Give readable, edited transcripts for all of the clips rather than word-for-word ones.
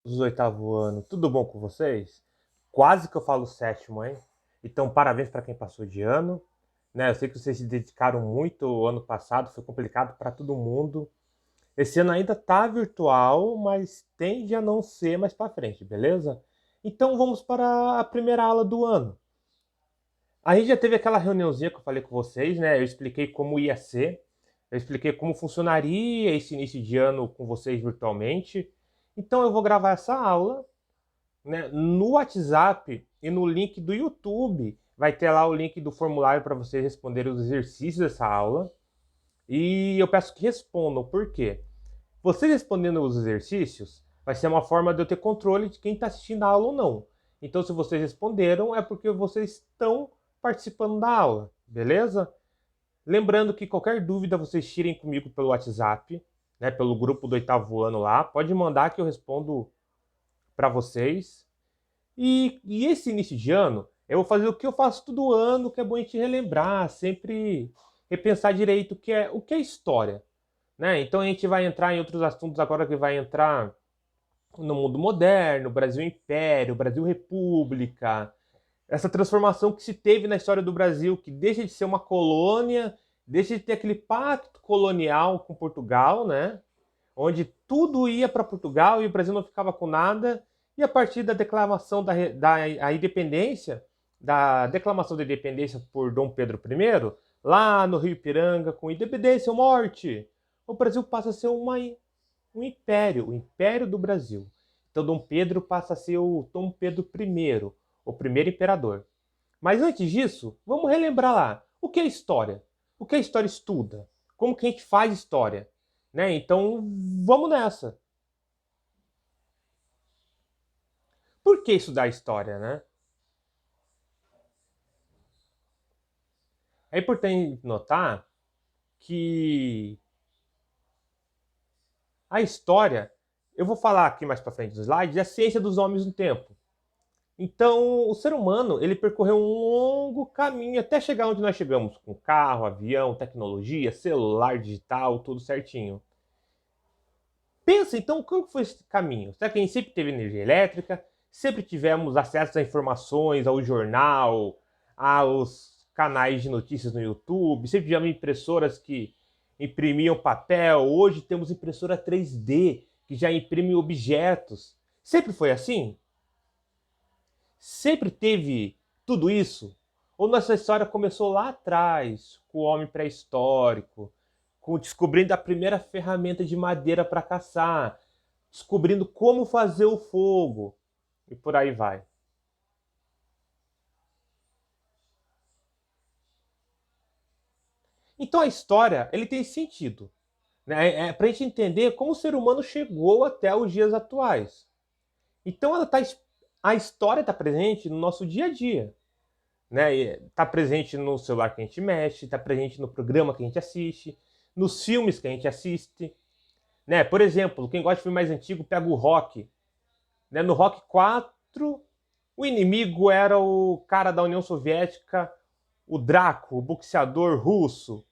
Dos oitavo ano, tudo bom com vocês? Quase que eu falo sétimo, hein? Então, parabéns para quem passou de ano, né? Eu sei que vocês se dedicaram muito o ano passado, foi complicado para todo mundo. Esse ano ainda tá virtual, mas tende a não ser mais para frente, beleza? Então, vamos para a primeira aula do ano. A gente já teve aquela reuniãozinha que eu falei com vocês, né? Eu expliquei como ia ser, eu expliquei como funcionaria esse início de ano com vocês virtualmente. Então, eu vou gravar essa aula, né, no WhatsApp e no link do YouTube. Vai ter lá o link do formulário para vocês responderem os exercícios dessa aula. E eu peço que respondam, por quê? Vocês respondendo os exercícios vai ser uma forma de eu ter controle de quem está assistindo a aula ou não. Então, se vocês responderam, é porque vocês estão participando da aula, beleza? Lembrando que qualquer dúvida vocês tirem comigo pelo WhatsApp, né, pelo grupo do oitavo ano lá. Pode mandar que eu respondo para vocês. E esse início de ano, eu vou fazer o que eu faço todo ano, que é bom a gente relembrar, sempre repensar direito o que é história, né? Então a gente vai entrar em outros assuntos agora que vai entrar no mundo moderno, Brasil Império, Brasil República, essa transformação que se teve na história do Brasil, que deixa de ser uma colônia, deixa de ter aquele pacto colonial com Portugal, né? Onde tudo ia para Portugal e o Brasil não ficava com nada. E a partir da declamação da independência, da declamação da independência por Dom Pedro I, lá no Rio Ipiranga, com independência ou morte, o Brasil passa a ser um império, o Império do Brasil. Então Dom Pedro passa a ser o Dom Pedro I, o primeiro imperador. Mas antes disso, vamos relembrar lá. O que é história? O que a história estuda? Como que a gente faz história? Né? Então, vamos nessa. Por que estudar história, né? É importante notar que a história, eu vou falar aqui mais para frente dos slides, é a ciência dos homens no tempo. Então, o ser humano, ele percorreu um longo caminho até chegar onde nós chegamos, com carro, avião, tecnologia, celular digital, tudo certinho. Pensa então como foi esse caminho. Será que a gente sempre teve energia elétrica? Sempre tivemos acesso a informações, ao jornal, aos canais de notícias no YouTube? Sempre tivemos impressoras que imprimiam papel? Hoje temos impressora 3D que já imprime objetos. Sempre foi assim? Sempre teve tudo isso? Ou nossa história começou lá atrás, com o homem pré-histórico, com descobrindo a primeira ferramenta de madeira para caçar, descobrindo como fazer o fogo e por aí vai. Então a história ele tem sentido, né? Para a gente entender como o ser humano chegou até os dias atuais. Então a história está presente no nosso dia a dia, né? Está presente no celular que a gente mexe, está presente no programa que a gente assiste, nos filmes que a gente assiste, né? Por exemplo, quem gosta de filme mais antigo pega o Rock, né? No Rock 4, o inimigo era o cara da União Soviética, o Draco, o boxeador russo,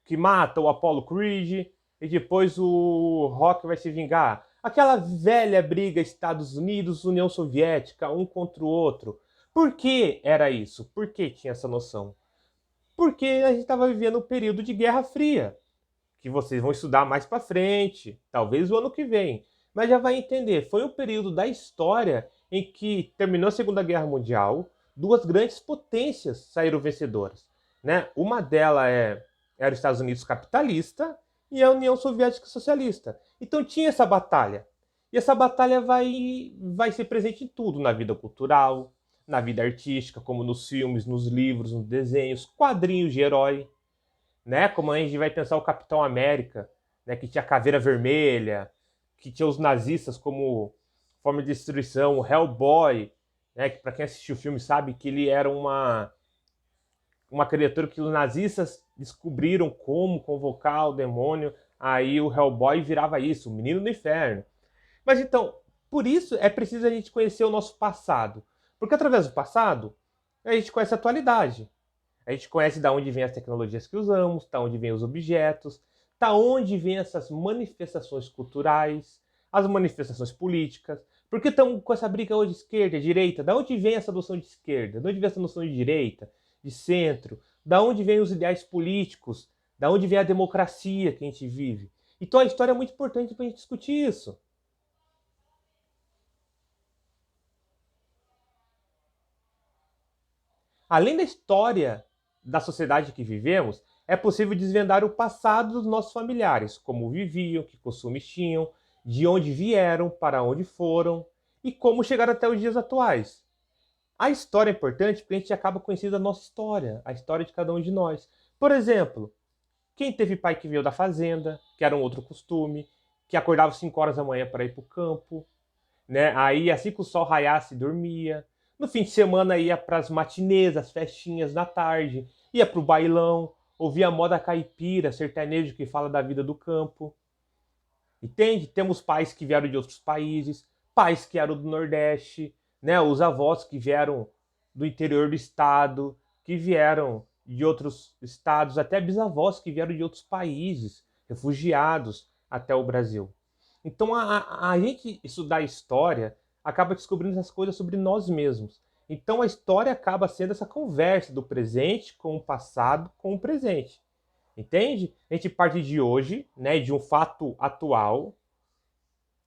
que mata o Apollo Creed, e depois o Rock vai se vingar. Aquela velha briga Estados Unidos-União Soviética, um contra o outro. Por que era isso? Por que tinha essa noção? Porque a gente estava vivendo um período de Guerra Fria, que vocês vão estudar mais para frente, talvez o ano que vem. Mas já vai entender, foi um período da história em que terminou a Segunda Guerra Mundial, duas grandes potências saíram vencedoras, né? Uma delas era os Estados Unidos capitalista e a União Soviética socialista. Então tinha essa batalha. E essa batalha vai ser presente em tudo, na vida cultural, na vida artística, como nos filmes, nos livros, nos desenhos, quadrinhos de herói, né? Como a gente vai pensar o Capitão América, né? Que tinha a caveira vermelha, que tinha os nazistas como forma de destruição, o Hellboy, né? Que para quem assistiu o filme sabe que ele era uma criatura que os nazistas descobriram como convocar o demônio, aí o Hellboy virava isso, o menino do inferno. Mas então, por isso é preciso a gente conhecer o nosso passado, porque através do passado a gente conhece a atualidade. A gente conhece da onde vêm as tecnologias que usamos, da onde vêm os objetos, da onde vêm essas manifestações culturais, as manifestações políticas. Por que estamos com essa briga hoje, esquerda, direita? Da onde vem essa noção de esquerda? Da onde vem essa noção de direita, de centro? Da onde vem os ideais políticos? Da onde vem a democracia que a gente vive? Então a história é muito importante para a gente discutir isso. Além da história da sociedade que vivemos, é possível desvendar o passado dos nossos familiares, como viviam, que costumes tinham, de onde vieram, para onde foram e como chegaram até os dias atuais. A história é importante porque a gente acaba conhecendo a nossa história, a história de cada um de nós. Por exemplo, quem teve pai que veio da fazenda, que era um outro costume, que acordava às 5 horas da manhã para ir para o campo, né? Aí assim que o sol raiasse, dormia. No fim de semana ia para as matinês, as festinhas da tarde, ia para o bailão, ouvia a moda caipira, sertanejo que fala da vida do campo. Entende? Temos pais que vieram de outros países, pais que eram do Nordeste, né? Os avós que vieram do interior do estado, que vieram de outros estados, até bisavós que vieram de outros países, refugiados até o Brasil. Então a gente estudar história acaba descobrindo essas coisas sobre nós mesmos. Então a história acaba sendo essa conversa do presente com o passado com o presente. Entende? A gente parte de hoje, né, de um fato atual,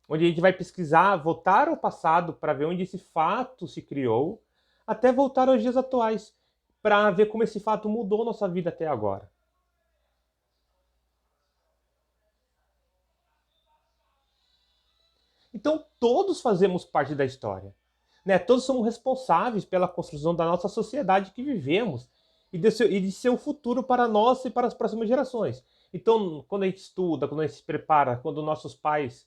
onde a gente vai pesquisar, voltar ao passado para ver onde esse fato se criou, até voltar aos dias atuais, para ver como esse fato mudou nossa vida até agora. Então, todos fazemos parte da história. Né? Todos somos responsáveis pela construção da nossa sociedade que vivemos e de seu futuro para nós e para as próximas gerações. Então, quando a gente estuda, quando a gente se prepara, quando nossos pais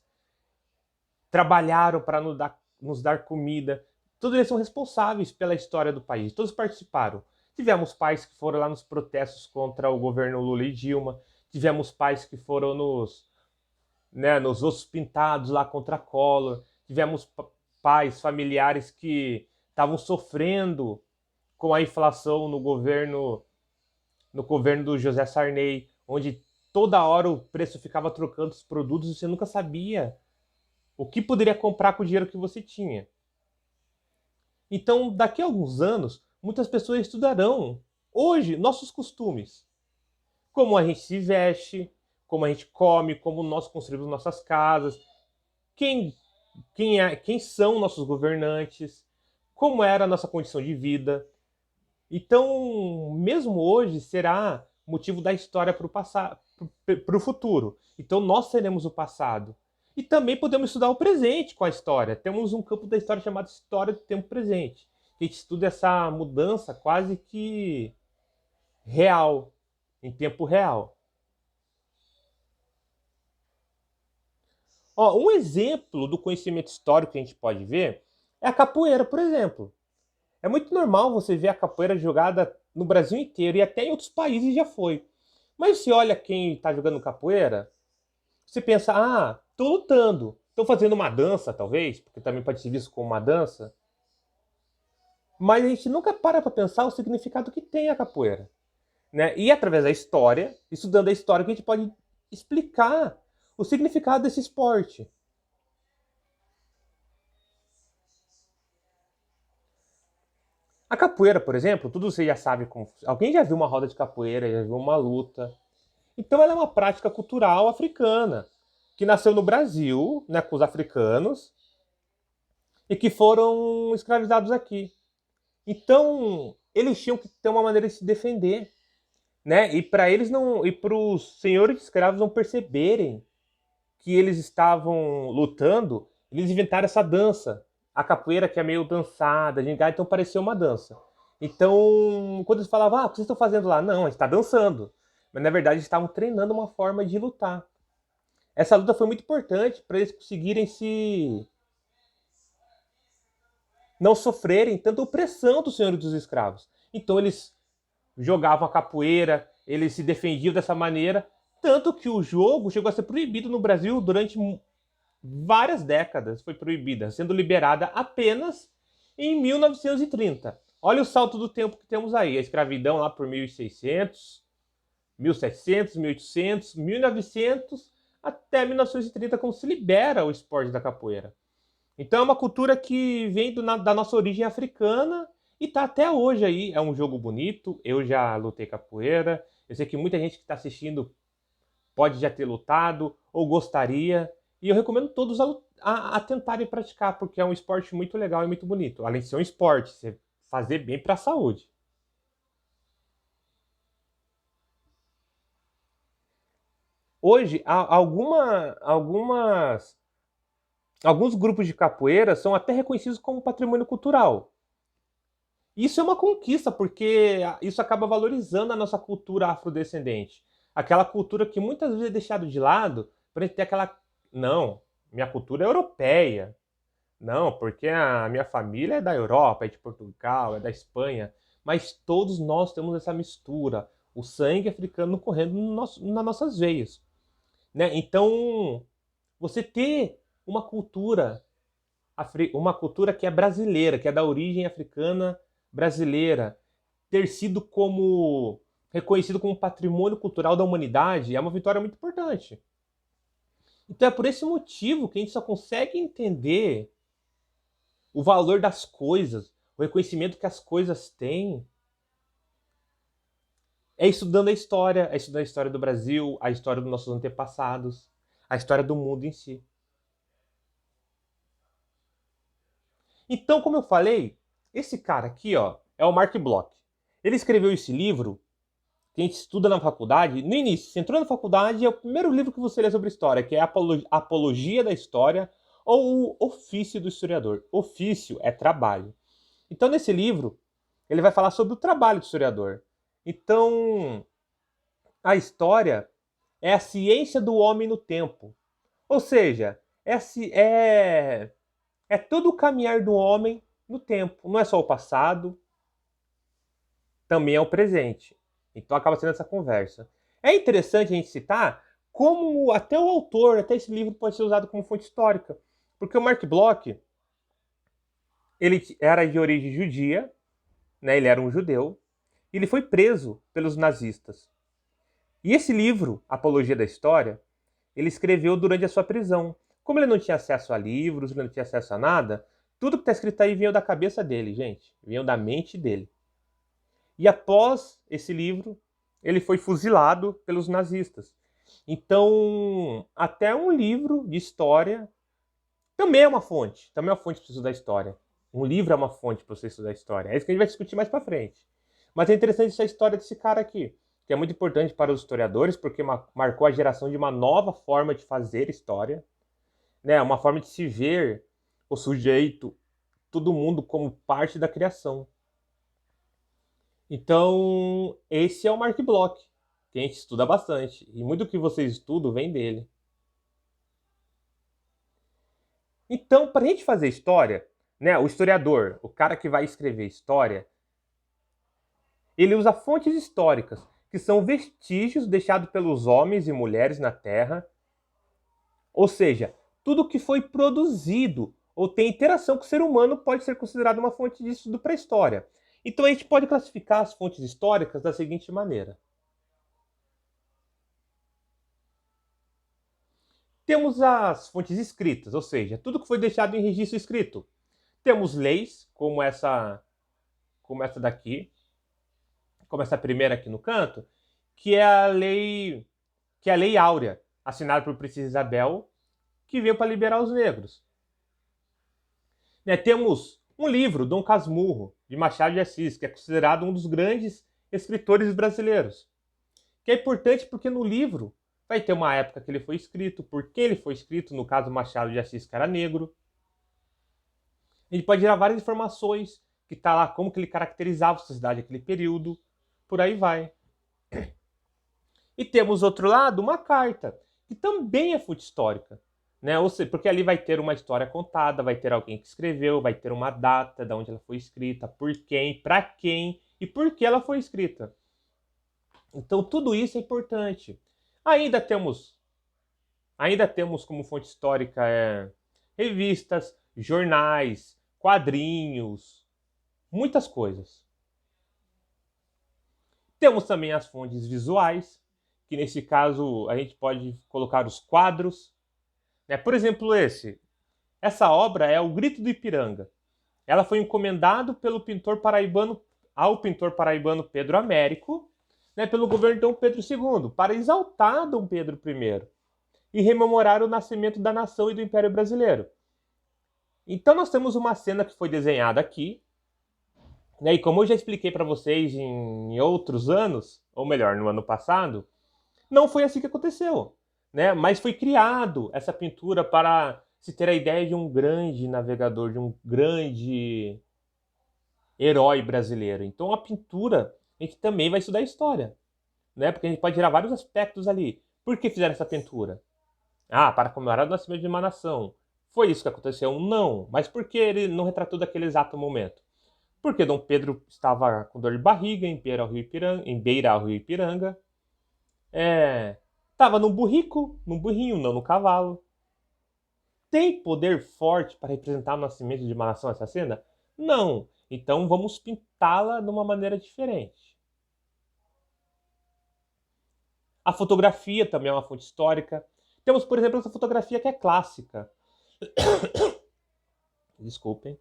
trabalharam para nos dar comida, todos eles são responsáveis pela história do país. Todos participaram. Tivemos pais que foram lá nos protestos contra o governo Lula e Dilma, tivemos pais que foram nos ossos pintados lá contra a Collor, tivemos pais, familiares que estavam sofrendo com a inflação no governo do José Sarney, onde toda hora o preço ficava trocando os produtos e você nunca sabia o que poderia comprar com o dinheiro que você tinha. Então, daqui a alguns anos, muitas pessoas estudarão hoje nossos costumes, como a gente se veste, como a gente come, como nós construímos nossas casas, quem, quem são nossos governantes, como era a nossa condição de vida. Então, mesmo hoje, será motivo da história para o passado, para o futuro. Então, nós seremos o passado. E também podemos estudar o presente com a história. Temos um campo da história chamado História do Tempo Presente. A gente estuda essa mudança quase que real, em tempo real. Ó, um exemplo do conhecimento histórico que a gente pode ver é a capoeira, por exemplo. É muito normal você ver a capoeira jogada no Brasil inteiro e até em outros países já foi. Mas se olha quem está jogando capoeira, você pensa, estou lutando, estou fazendo uma dança, talvez, porque também pode ser visto como uma dança. Mas a gente nunca para pensar o significado que tem a capoeira. Né? E através da história, estudando a história, que a gente pode explicar o significado desse esporte. A capoeira, por exemplo, tudo você já sabe como. Alguém já viu uma roda de capoeira, já viu uma luta. Então ela é uma prática cultural africana, que nasceu no Brasil, né, com os africanos, e que foram escravizados aqui. Então, eles tinham que ter uma maneira de se defender, né? E para eles não, e para os senhores de escravos não perceberem que eles estavam lutando, eles inventaram essa dança, a capoeira que é meio dançada, então parecia uma dança. Então, quando eles falavam, o que vocês estão fazendo lá? Não, a gente está dançando. Mas na verdade eles estavam treinando uma forma de lutar. Essa luta foi muito importante para eles conseguirem se não sofrerem tanta opressão dos senhores dos escravos. Então eles jogavam a capoeira, eles se defendiam dessa maneira, tanto que o jogo chegou a ser proibido no Brasil durante várias décadas, foi proibida, sendo liberada apenas em 1930. Olha o salto do tempo que temos aí, a escravidão lá por 1600, 1700, 1800, 1900 até 1930, quando se libera o esporte da capoeira. Então é uma cultura que vem da nossa origem africana e tá até hoje aí. É um jogo bonito. Eu já lutei capoeira. Eu sei que muita gente que está assistindo pode já ter lutado ou gostaria. E eu recomendo todos a tentarem praticar, porque é um esporte muito legal e muito bonito. Além de ser um esporte, você fazer bem para a saúde. Hoje, alguns grupos de capoeira são até reconhecidos como patrimônio cultural. Isso é uma conquista, porque isso acaba valorizando a nossa cultura afrodescendente. Aquela cultura que muitas vezes é deixada de lado para gente ter aquela. Não, minha cultura é europeia. Não, porque a minha família é da Europa, é de Portugal, é da Espanha. Mas todos nós temos essa mistura. O sangue africano correndo nas nossas veias. Né? Então, você ter uma cultura uma cultura que é brasileira, que é da origem africana brasileira, ter sido como reconhecido como patrimônio cultural da humanidade é uma vitória muito importante. Então é por esse motivo que a gente só consegue entender o valor das coisas, o reconhecimento que as coisas têm, é estudando a história do Brasil, a história dos nossos antepassados, a história do mundo em si. Então, como eu falei, esse cara aqui, ó, é o Mark Bloch. Ele escreveu esse livro que a gente estuda na faculdade. No início, você entrou na faculdade, é o primeiro livro que você lê sobre história, que é a Apologia da História ou o Ofício do Historiador. Ofício é trabalho. Então, nesse livro, ele vai falar sobre o trabalho do historiador. Então, a história é a ciência do homem no tempo. Ou seja, é todo o caminhar do homem no tempo. Não é só o passado, também é o presente. Então acaba sendo essa conversa. É interessante a gente citar como até o autor, até esse livro pode ser usado como fonte histórica. Porque o Mark Bloch, ele era de origem judia, né? Ele era um judeu, e ele foi preso pelos nazistas. E esse livro, Apologia da História, ele escreveu durante a sua prisão. Como ele não tinha acesso a livros, ele não tinha acesso a nada, tudo que está escrito aí veio da cabeça dele, gente. Veio da mente dele. E após esse livro, ele foi fuzilado pelos nazistas. Então, até um livro de história também é uma fonte. Também é uma fonte para você estudar história. Um livro é uma fonte para você estudar história. É isso que a gente vai discutir mais para frente. Mas é interessante essa história desse cara aqui, que é muito importante para os historiadores, porque marcou a geração de uma nova forma de fazer história, né? Uma forma de se ver o sujeito, todo mundo como parte da criação. Então, esse é o Mark Bloch, que a gente estuda bastante. E muito do que vocês estudam vem dele. Então, para a gente fazer história, né, o historiador, o cara que vai escrever história, ele usa fontes históricas, que são vestígios deixados pelos homens e mulheres na Terra. Ou seja, tudo que foi produzido ou tem interação com o ser humano pode ser considerado uma fonte de estudo para a história. Então, a gente pode classificar as fontes históricas da seguinte maneira. Temos as fontes escritas, ou seja, tudo que foi deixado em registro escrito. Temos leis, como essa daqui, como essa primeira aqui no canto, que é a Lei Áurea, assinada por Princesa Isabel, que veio para liberar os negros. Né, temos um livro, Dom Casmurro, de Machado de Assis, que é considerado um dos grandes escritores brasileiros. Que é importante porque no livro vai ter uma época que ele foi escrito, por que ele foi escrito, no caso Machado de Assis, que era negro. A gente pode tirar várias informações que tá lá, como que ele caracterizava a sociedade naquele período, por aí vai. E temos, outro lado, uma carta, que também é fonte histórica. Né? Ou seja, porque ali vai ter uma história contada, vai ter alguém que escreveu, vai ter uma data de onde ela foi escrita, por quem, para quem e por que ela foi escrita. Então tudo isso é importante. Ainda temos, ainda temos como fonte histórica revistas, jornais, quadrinhos, muitas coisas. Temos também as fontes visuais, que nesse caso a gente pode colocar os quadros. Né? Por exemplo, esse Essa obra é O Grito do Ipiranga. Ela foi encomendada pelo pintor paraibano, ao pintor paraibano Pedro Américo, né, pelo governo Dom Pedro II, para exaltar Dom Pedro I e rememorar o nascimento da nação e do Império Brasileiro. Então nós temos uma cena que foi desenhada aqui, né, e como eu já expliquei para vocês em outros anos, ou melhor, no ano passado, não foi assim que aconteceu, né? Mas foi criado essa pintura para se ter a ideia de um grande navegador, de um grande herói brasileiro. Então a pintura, a gente também vai estudar história, né? Porque a gente pode tirar vários aspectos ali. Por que fizeram essa pintura? Ah, para comemorar o nascimento de uma nação. Foi isso que aconteceu? Não. Mas por que ele não retratou daquele exato momento? Porque Dom Pedro estava com dor de barriga em beira ao rio Ipiranga. Estava num burrico, num burrinho, não no cavalo. Tem poder forte para representar o nascimento de uma nação essa cena? Não. Então vamos pintá-la de uma maneira diferente. A fotografia também é uma fonte histórica. Temos, por exemplo, essa fotografia que é clássica. Desculpem.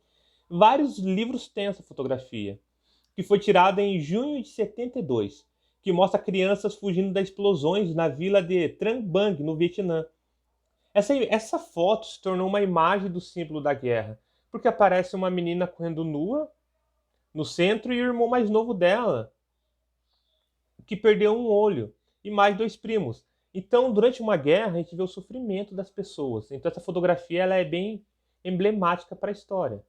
Vários livros têm essa fotografia, que foi tirada em junho de 72, que mostra crianças fugindo das explosões na vila de Trang Bang, no Vietnã. Essa foto se tornou uma imagem do símbolo da guerra, porque aparece uma menina correndo nua no centro e o irmão mais novo dela, que perdeu um olho, e mais dois primos. Então, durante uma guerra, a gente vê o sofrimento das pessoas. Então, essa fotografia ela é bem emblemática para a história.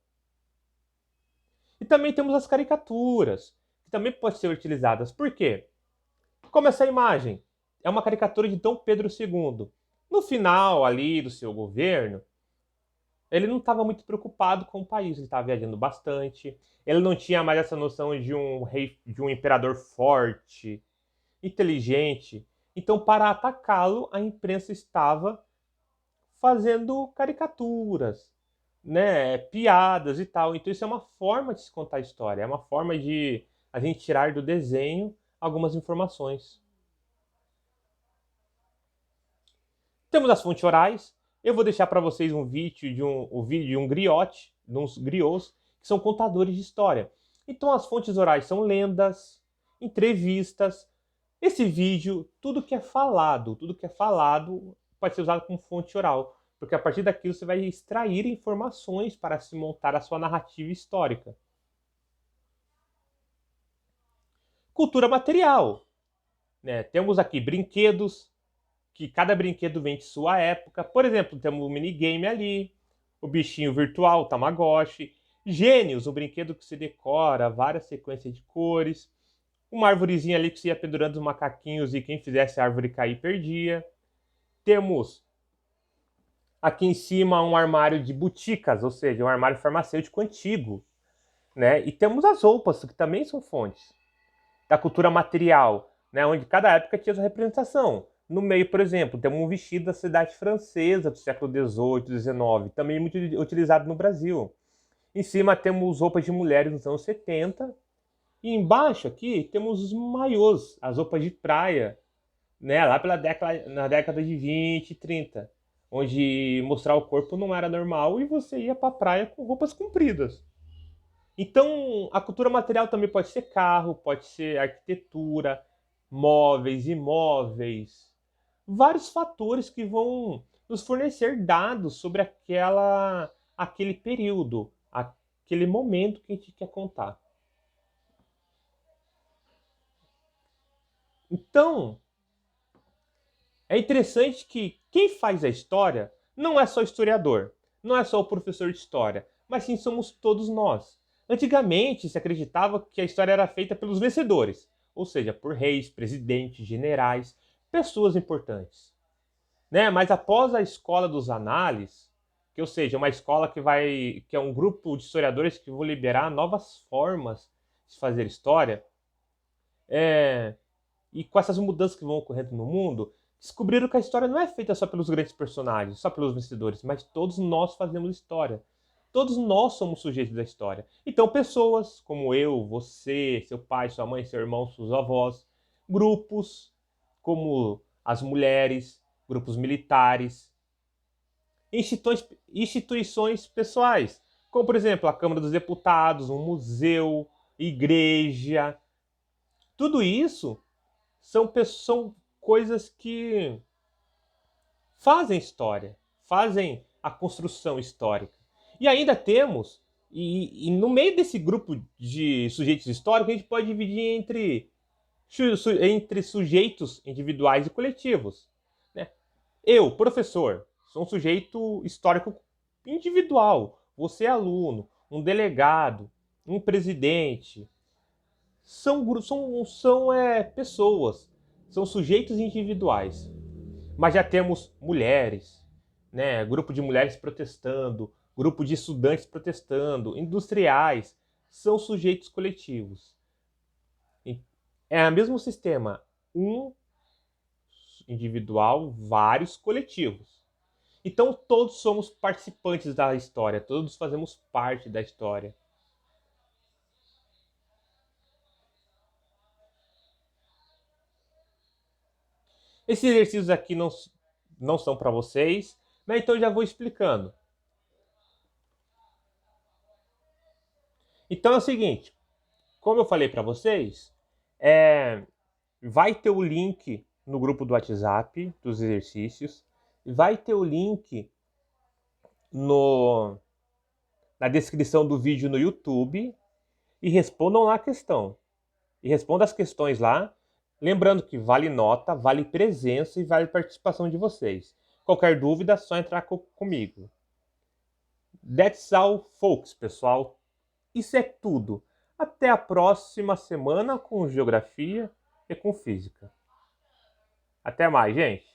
E também temos as caricaturas, que também podem ser utilizadas. Por quê? Como essa imagem é uma caricatura de Dom Pedro II. No final ali do seu governo, ele não estava muito preocupado com o país, ele estava viajando bastante, ele não tinha mais essa noção de um rei, de um imperador forte, inteligente. Então, para atacá-lo, a imprensa estava fazendo caricaturas, né, piadas e tal. Então, isso é uma forma de se contar a história, é uma forma de a gente tirar do desenho algumas informações. Temos as fontes orais. Eu vou deixar para vocês um vídeo de um griote, de uns griots, que são contadores de história. Então as fontes orais são lendas, entrevistas. Esse vídeo, tudo que é falado pode ser usado como fonte oral, porque a partir daquilo você vai extrair informações para se montar a sua narrativa histórica. Cultura material, né? Temos aqui brinquedos, que cada brinquedo vem de sua época. Por exemplo, temos o minigame ali, o bichinho virtual, o Tamagotchi, Gênios, um brinquedo que se decora, várias sequências de cores, uma arvorezinha ali que se ia pendurando os macaquinhos e quem fizesse a árvore cair perdia. Temos aqui em cima um armário de boticas, ou seja, um armário farmacêutico antigo, né? E temos as roupas, que também são fontes da cultura material, né? Onde cada época tinha sua representação. No meio, por exemplo, temos um vestido da cidade francesa do século XVIII, XIX, também muito utilizado no Brasil. Em cima temos roupas de mulheres nos anos 70. E embaixo aqui temos os maiôs, as roupas de praia, né? Lá na década de 20 e 30, onde mostrar o corpo não era normal e você ia para a praia com roupas compridas. Então, a cultura material também pode ser carro, pode ser arquitetura, móveis, imóveis, vários fatores que vão nos fornecer dados sobre aquele período, aquele momento que a gente quer contar. Então, é interessante que quem faz a história não é só historiador, não é só o professor de história, mas sim somos todos nós. Antigamente se acreditava que a história era feita pelos vencedores, ou seja, por reis, presidentes, generais, pessoas importantes. Né? Mas após a escola dos análises, que ou seja, uma escola que é um grupo de historiadores que vão liberar novas formas de fazer história, e com essas mudanças que vão ocorrendo no mundo, descobriram que a história não é feita só pelos grandes personagens, só pelos vencedores, mas todos nós fazemos história. Todos nós somos sujeitos da história. Então, pessoas como eu, você, seu pai, sua mãe, seu irmão, seus avós, grupos como as mulheres, grupos militares, instituições pessoais, como, por exemplo, a Câmara dos Deputados, um museu, igreja. Tudo isso são coisas que fazem história, fazem a construção histórica. E ainda temos, e no meio desse grupo de sujeitos históricos, a gente pode dividir entre sujeitos individuais e coletivos. Né? Eu, professor, sou um sujeito histórico individual. Você é aluno, um delegado, um presidente. São pessoas, são sujeitos individuais. Mas já temos mulheres, né? Grupo de mulheres protestando, grupo de estudantes protestando, industriais, são sujeitos coletivos. É o mesmo sistema, um individual, vários coletivos. Então todos somos participantes da história, todos fazemos parte da história. Esses exercícios aqui não são para vocês, né? Então eu já vou explicando. Então é o seguinte, como eu falei para vocês, vai ter o link no grupo do WhatsApp dos exercícios, vai ter o link na descrição do vídeo no YouTube e respondam lá a questão. E respondam as questões lá, lembrando que vale nota, vale presença e vale participação de vocês. Qualquer dúvida, é só entrar comigo. That's all, folks, pessoal. Isso é tudo. Até a próxima semana com geografia e com física. Até mais, gente!